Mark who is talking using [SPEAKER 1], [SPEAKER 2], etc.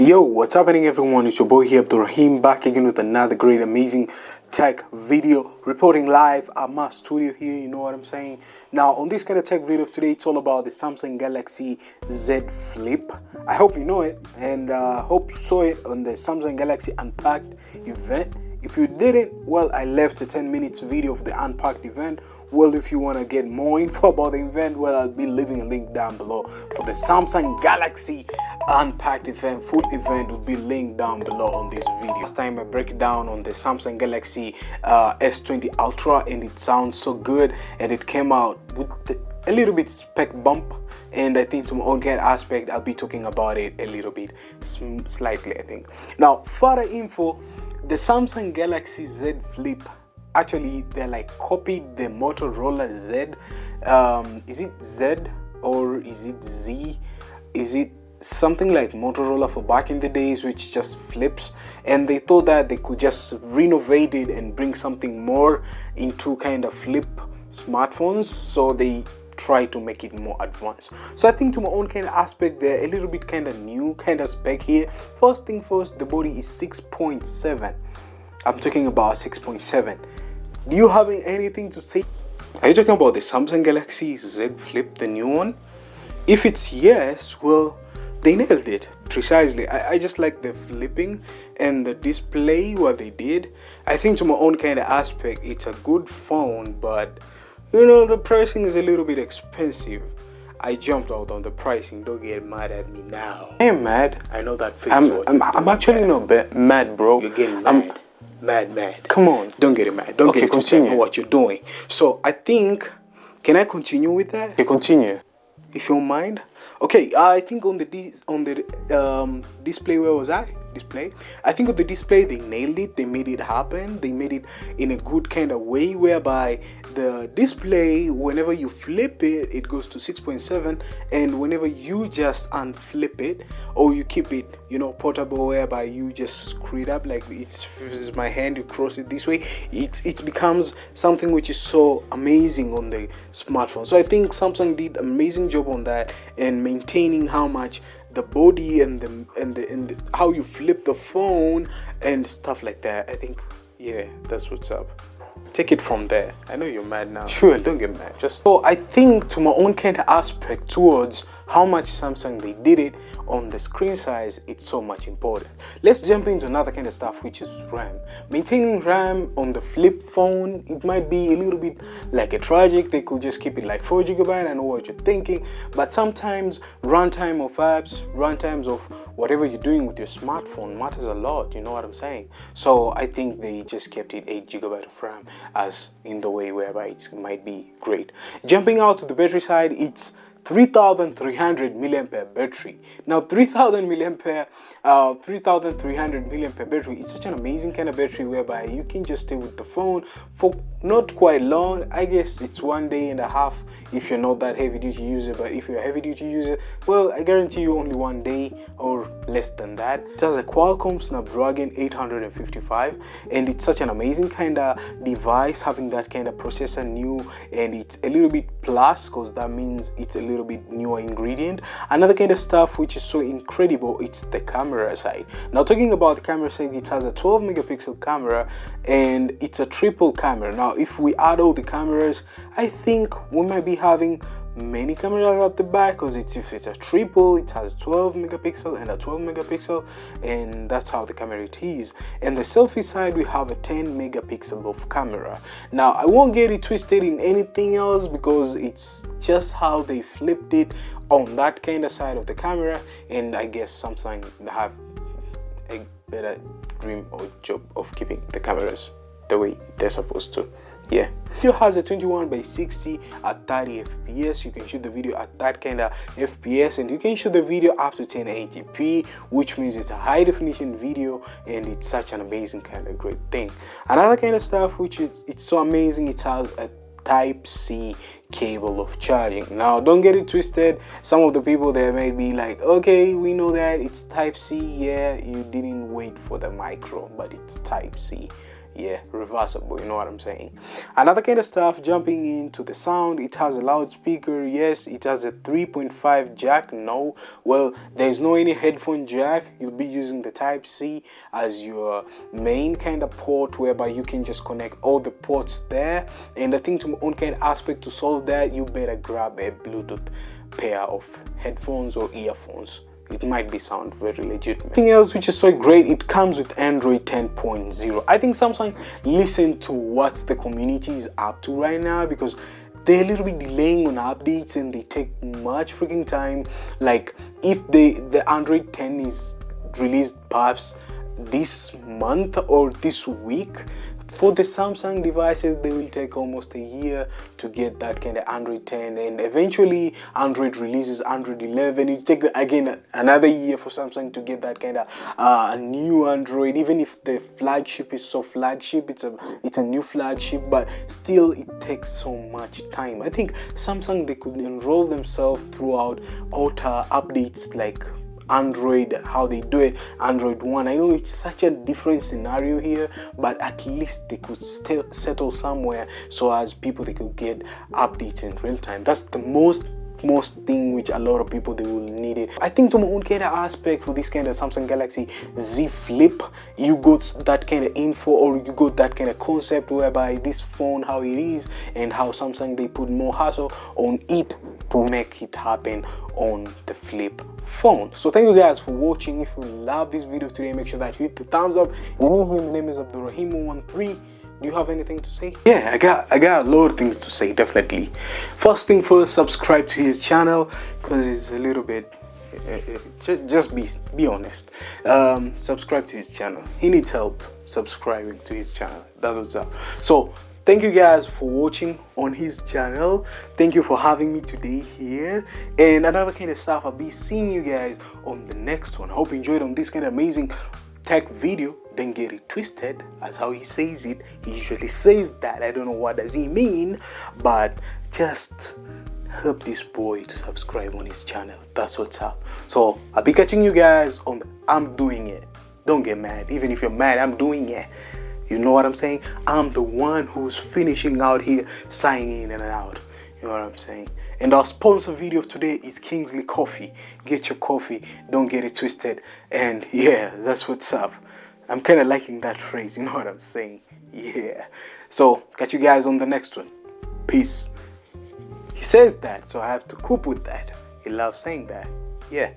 [SPEAKER 1] Yo, what's happening everyone? It's your boy here, Abdurrahim, back again with another great, amazing tech video, reporting live at my studio here, you know what I'm saying? Now, on this kind of tech video today, it's all about the Samsung Galaxy Z Flip. I hope you know it, and hope you saw it on the Samsung Galaxy Unpacked event. If you didn't, well, I left a 10 minutes video of the Unpacked event. Well, if you want to get more info about the event, well, I'll be leaving a link down below for the Samsung Galaxy Unpacked event. Full event will be linked down below on this video. Last time I break it down on the Samsung Galaxy S20 Ultra, and it sounds so good, and it came out with a little bit spec bump, and I think to my own kind aspect, I'll be talking about it a little bit, slightly, I think. Now, further info, the Samsung Galaxy Z Flip, actually they like copied the Motorola Z. Is it Z or is it Z? Is it something like Motorola for back in the days, which just flips? And they thought that they could just renovate it and bring something more into kind of flip smartphones, so they try to make it more advanced. So I think to my own kind of aspect, they're a little bit kind of new kind of spec here. First thing first, the body is 6.7. I'm talking about 6.7. Do you have anything to say? Are you talking about the Samsung Galaxy Z Flip, the new one? If it's yes, well, they nailed it precisely. I just like the flipping and the display, what they did. I think to my own kind of aspect, it's a good phone, but you know, the pricing is a little bit expensive. I jumped out on the pricing. Don't get mad at me now. I am mad. I know that face. I'm actually not mad, bro. You're getting mad. Mad. Come on. Don't get mad. Don't get continue what you're doing. So I think, can I continue with that? Okay, continue, if you don't mind. Okay, I think on the display, where was I? Display. I think on the display they nailed it. They made it happen. They made it in a good kind of way, whereby the display, whenever you flip it, it goes to 6.7, and whenever you just unflip it or you keep it, you know, portable, whereby you just screw it up like it's my hand, you cross it this way, it becomes something which is so amazing on the smartphone. So I think Samsung did an amazing job on that, and maintaining how much the body and the how you flip the phone and stuff like that. I think, yeah, that's what's up. Take it from there. I know you're mad now. Sure, don't get mad. Just so I think to my own kind of aspect towards how much Samsung they did it on the screen size, it's so much important. Let's jump into another kind of stuff, which is RAM. Maintaining RAM on the flip phone, it might be a little bit like a tragic. They could just keep it like 4 GB. I know what you're thinking, but sometimes runtime of apps, runtimes of whatever you're doing with your smartphone matters a lot, you know what I'm saying? So I think they just kept it 8 GB of RAM as in the way whereby it might be great. Jumping out to the battery side, it's 3,300 milliampere battery. Now 3,300 milliampere battery is such an amazing kind of battery, whereby you can just stay with the phone for not quite long. I guess it's 1.5 days if you're not that heavy duty user, but if you're a heavy duty user, well, I guarantee you only 1 day or less than that. It has a Qualcomm Snapdragon 855, and it's such an amazing kind of device, having that kind of processor new, and it's a little bit plus, because that means it's a little bit newer ingredient. Another kind of stuff which is so incredible, it's the camera side. Now talking about the camera side, it has a 12 megapixel camera, and it's a triple camera. Now if we add all the cameras, I think we might be having many cameras at the back, because if it's a triple, it has 12 megapixel and a 12 megapixel, and that's how the camera it is. And the selfie side, we have a 10 megapixel of camera. Now I won't get it twisted in anything else, because it's just how they flipped it on that kind of side of the camera, and I guess Samsung have a better dream or job of keeping the cameras the way they're supposed to. Yeah, video has a 21:60 at 30 fps. You can shoot the video at that kind of fps, and you can shoot the video up to 1080p, which means it's a high definition video, and it's such an amazing kind of great thing. Another kind of stuff which it's so amazing, it has a Type-C cable of charging. Now don't get it twisted. Some of the people there may be like, okay, we know that it's Type-C. Yeah, you didn't wait for the micro, but it's Type-C. yeah, reversible, you know what I'm saying. Another kind of stuff, jumping into the sound, it has a loudspeaker. Yes, it has a 3.5 jack. No, well, there's no any headphone jack. You'll be using the type C as your main kind of port, whereby you can just connect all the ports there. And I think to my own kind of aspect, to solve that, you better grab a Bluetooth pair of headphones or earphones. It might be sound very legitimate. Something else which is so great, it comes with Android 10.0. I think Samsung listen to what the community is up to right now, because they're a little bit delaying on updates and they take much freaking time. Like if the Android 10 is released perhaps this month or this week, for the Samsung devices they will take almost a year to get that kind of Android 10, and eventually Android releases Android 11. It take again another year for Samsung to get that kind of a new Android. Even if the flagship is so flagship, it's a new flagship, but still it takes so much time. I think Samsung, they could enroll themselves throughout outer updates like Android, how they do it, Android 1. I know it's such a different scenario here, but at least they could still settle somewhere so as people, they could get updates in real time. That's the most thing which a lot of people, they will need it. I think to my own kind of aspect, for this kind of Samsung Galaxy Z Flip, you got that kind of info, or you got that kind of concept whereby this phone, how it is, and how Samsung, they put more hustle on it to make it happen on the flip phone. So thank you guys for watching. If you love this video today, make sure that you hit the thumbs up. You know him, my name is Abdurrahim13. Do you have anything to say? Yeah, I got a lot of things to say, definitely. First thing first, subscribe to his channel, because it's a little bit, just be honest. Subscribe to his channel. He needs help subscribing to his channel. That's what's up. So thank you guys for watching on his channel. Thank you for having me today here. And another kind of stuff, I'll be seeing you guys on the next one. I hope you enjoyed on this kind of amazing tech video. Don't get it twisted, as how he says it. He usually says that. I don't know what does he mean, but just help this boy to subscribe on his channel. That's what's up. So I'll be catching you guys on I'm doing it. Don't get mad. Even if you're mad, I'm doing it. You know what I'm saying? I'm the one who's finishing out here, signing in and out. You know what I'm saying? And our sponsor video of today is Kingsley Coffee. Get your coffee, don't get it twisted. And yeah, that's what's up. I'm kind of liking that phrase, you know what I'm saying? Yeah. So catch you guys on the next one. Peace. He says that, so I have to cope with that. He loves saying that. Yeah.